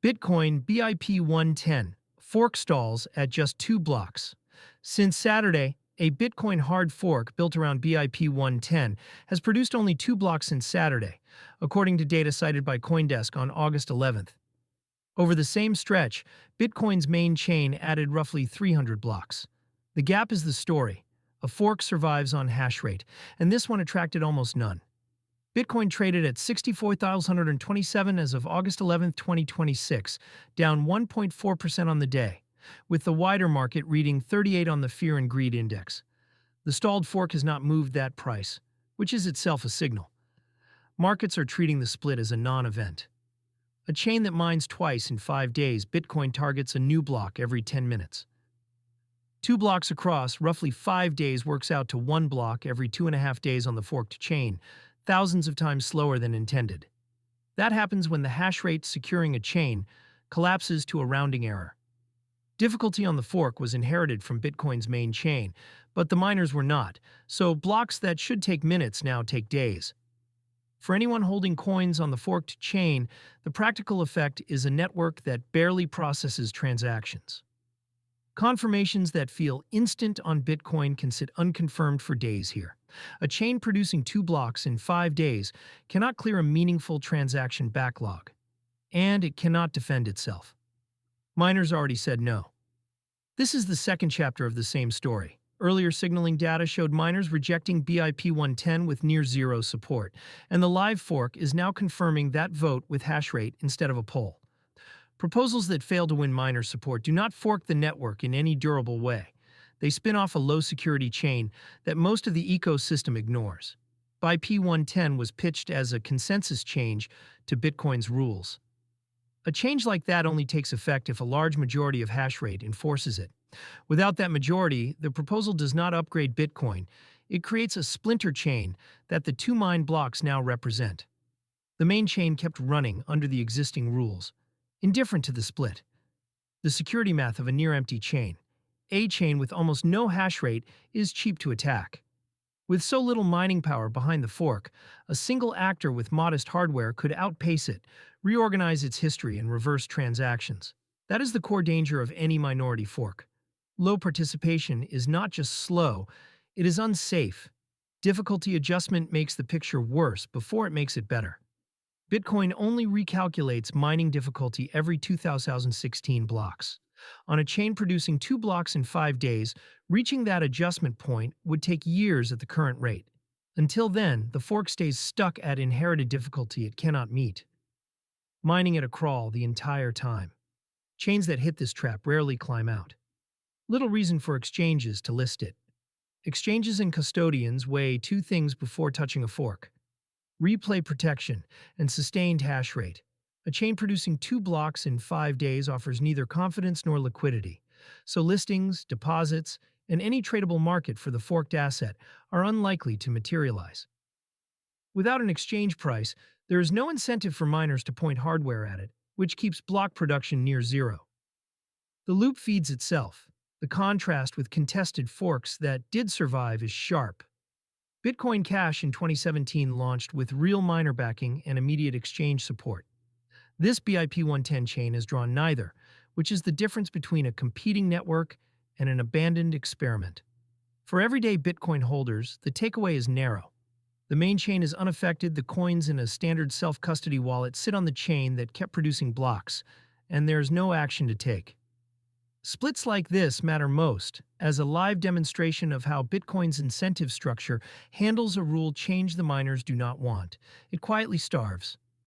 Bitcoin BIP-110 fork stalls at just 2 blocks. Since Saturday, a Bitcoin hard fork built around BIP-110 has produced only 2 blocks since Saturday, according to data cited by CoinDesk on August 11th. Over the same stretch, Bitcoin's main chain added roughly 300 blocks. The gap is the story. A fork survives on hashrate, and this one attracted almost none. Bitcoin traded at 64,127 as of August 11, 2026, down 1.4% on the day, with the wider market reading 38 on the Fear and Greed Index. The stalled fork has not moved that price, which is itself a signal. Markets are treating the split as a non-event. A chain that mines twice in 5 days, Bitcoin targets a new block every 10 minutes. 2 blocks across, roughly 5 days works out to 1 block every 2.5 days on the forked chain, thousands of times slower than intended. That happens when the hash rate securing a chain collapses to a rounding error. Difficulty on the fork was inherited from Bitcoin's main chain, but the miners were not, so blocks that should take minutes now take days. For anyone holding coins on the forked chain, the practical effect is a network that barely processes transactions. Confirmations that feel instant on Bitcoin can sit unconfirmed for days here. A chain producing 2 blocks in 5 days cannot clear a meaningful transaction backlog, and it cannot defend itself. Miners already said no. This is the second chapter of the same story. Earlier signaling data showed miners rejecting BIP-110 with near zero support, and the live fork is now confirming that vote with hashrate instead of a poll. Proposals that fail to win miner support do not fork the network in any durable way. They spin off a low-security chain that most of the ecosystem ignores. BIP-110 was pitched as a consensus change to Bitcoin's rules. A change like that only takes effect if a large majority of hashrate enforces it. Without that majority, the proposal does not upgrade Bitcoin. It creates a splinter chain that the 2 mined blocks now represent. The main chain kept running under the existing rules, indifferent to the split. The security math of a near-empty chain. A chain with almost no hash rate is cheap to attack. With so little mining power behind the fork, a single actor with modest hardware could outpace it, reorganize its history, and reverse transactions. That is the core danger of any minority fork. Low participation is not just slow, it is unsafe. Difficulty adjustment makes the picture worse before it makes it better. Bitcoin only recalculates mining difficulty every 2016 blocks. On a chain producing 2 blocks in 5 days, reaching that adjustment point would take years at the current rate. Until then, the fork stays stuck at inherited difficulty it cannot meet. Mining at a crawl the entire time. Chains that hit this trap rarely climb out. Little reason for exchanges to list it. Exchanges and custodians weigh 2 things before touching a fork: replay protection and sustained hash rate. A chain producing 2 blocks in 5 days offers neither confidence nor liquidity, so listings, deposits, and any tradable market for the forked asset are unlikely to materialize. Without an exchange price, there is no incentive for miners to point hardware at it, which keeps block production near zero. The loop feeds itself. The contrast with contested forks that did survive is sharp. Bitcoin Cash in 2017 launched with real miner backing and immediate exchange support. This BIP-110 chain has drawn neither, which is the difference between a competing network and an abandoned experiment. For everyday Bitcoin holders, the takeaway is narrow. The main chain is unaffected, the coins in a standard self-custody wallet sit on the chain that kept producing blocks, and there's no action to take. Splits like this matter most, as a live demonstration of how Bitcoin's incentive structure handles a rule change the miners do not want. It quietly starves.